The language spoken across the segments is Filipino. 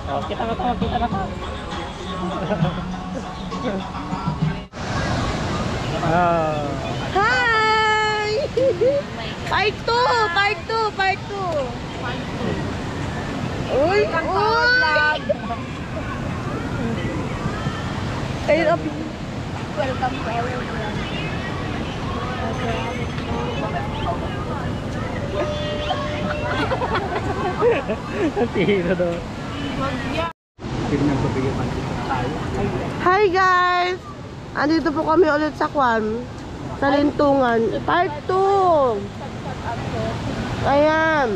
Oh, kita na to, kita na to. Hi! Part 2! Part 2! Part 2! Uy! Uy! Ayun, up. Welcome to our vlog. Tira doon. Hi guys! Andito po kami ulit sa Kwan. Sa Lintungan. Part 2! Ayan.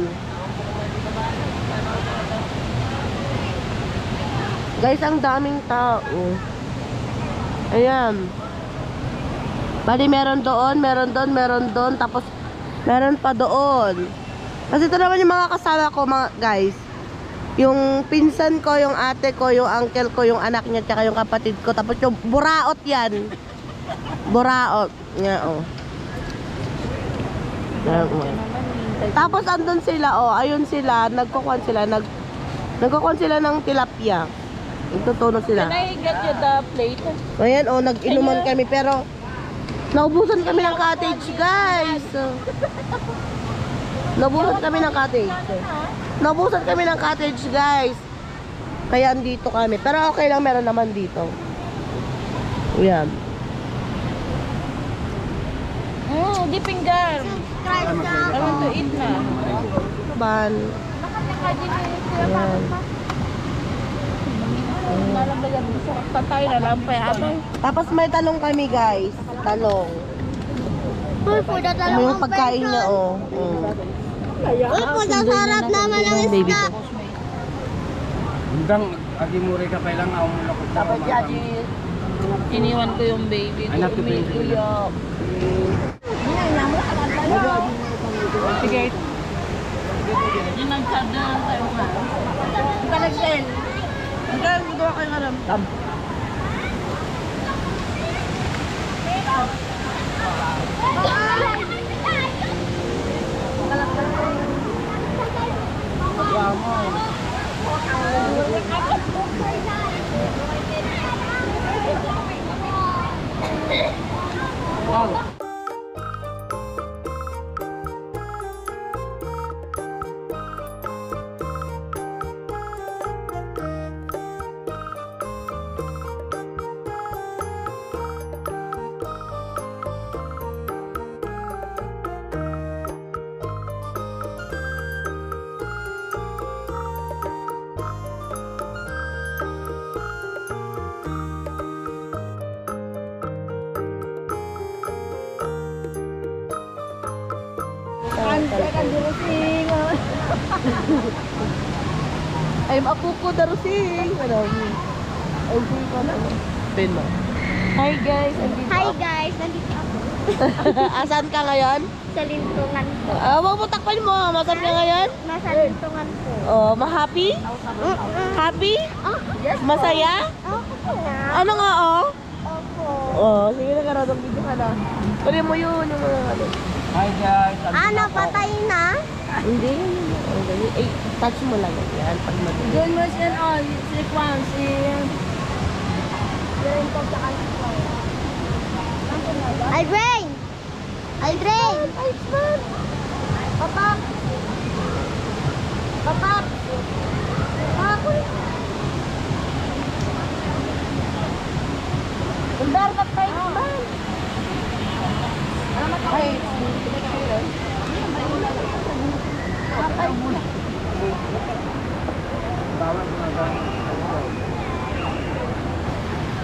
Guys, ang daming tao. Ayan. Bali, meron doon, tapos meron pa doon. Kasi ito naman yung mga kasama ko, mga guys. Yung pinsan ko, yung ate ko, yung uncle ko, yung anak niya, tsaka yung kapatid ko. Tapos yung buraot yan. Buraot. Nga, oh. Tapos andun sila, oh. Ayun sila, nagkukuhan sila ng tilapia. Itutuno sila. Can I get you the plate? Ayan, oh, nag-inuman kami. Pero, naubusan kami ng cottage, guys. Naubusan kami ng cottage, guys. Kaya andito kami. Pero okay lang, meron naman dito. Ayan. Di pinggan. I want to eat na. Ban. Ayan. Tatay na lang pa yata. Tapos may talong kami, guys. Talong. Ano yung pagkain niya, oh. Uy, sarap naman ang Baby isda. ko. Hanggang agi mure ka pa lang ako mula ko. Dapat jadi iniwan ko yung baby ko. Anak ko baby. Umiiyak. Sige. Yung nag-chat na tayo nga. Ika nag-send. Hanggang magawa kayo nga ram. I'm a puko darusing. Ben mo. Hi guys. Hi guys, nandito ako Asan ka ngayon? sa lintungan ko. Wag mo takpan mo. Masan ka ngayon? Nasa lintungan ko. Oh, ma-happy? Happy? Yes, Masaya? Opo na. Ano nga, oh? Opo. Oh, sige na karoon. Video ka na. Kunin mo yun. Yung mga ano. Hi guys. Napatay na? Hindi. Eh, touch mo lang yan. Pag mag- Doon mo siya si Kwan, si... Aldrin! Aldrin! Papap! Papap! Papap! Undar ka tayo ba? Ay,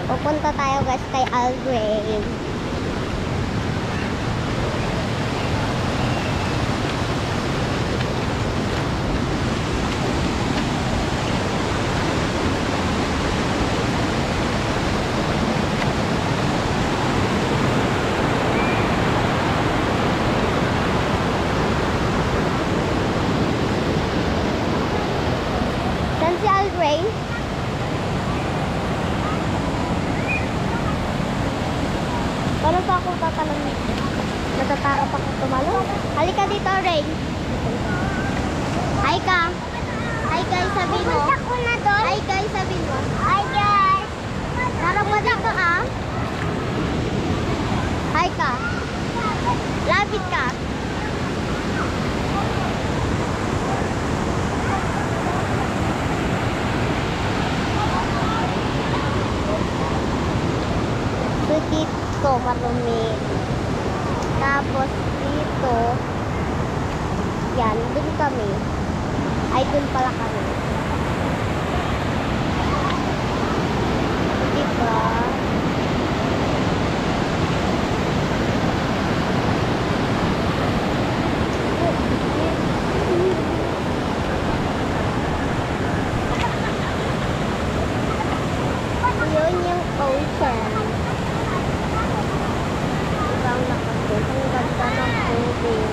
Pupunta tayo guys kay Aldrin. Saan si Aldrin? Tumalo? Halika dito, Rain. Hi ka. Hi guys, sabi mo. Hi guys, sabi mo. Hi guys. Tara pa dito ah. Hi ka. Lapit ka. So dito marumi. Tapos dito, yan, dun kami. Ay, dun pala kami. Dito. Yun yung ocean. Ibang nakasya. Ang ganda ng tubig.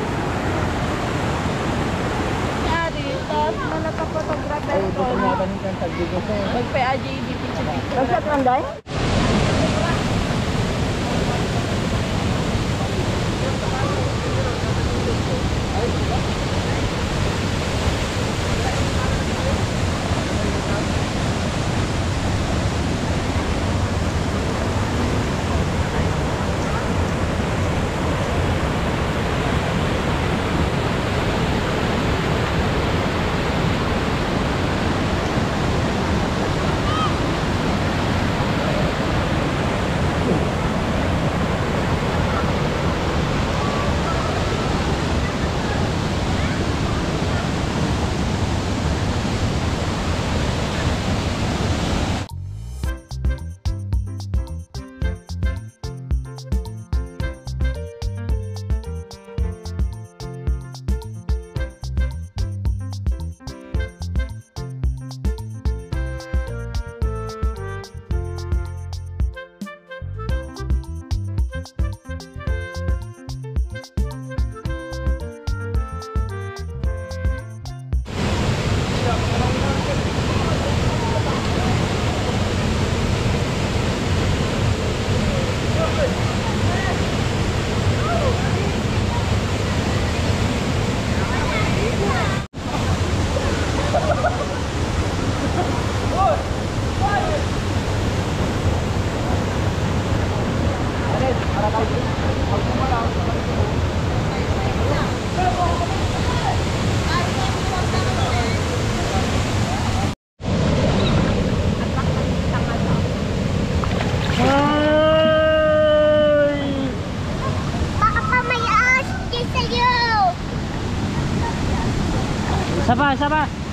Yari, tapos mga nagka-photographer Ay, ko. ito nga ng tagbigo ko. Magpa-AJD picture-picture. Nagshot lang dahil? Baka may ask sa'yo. Saba, saba.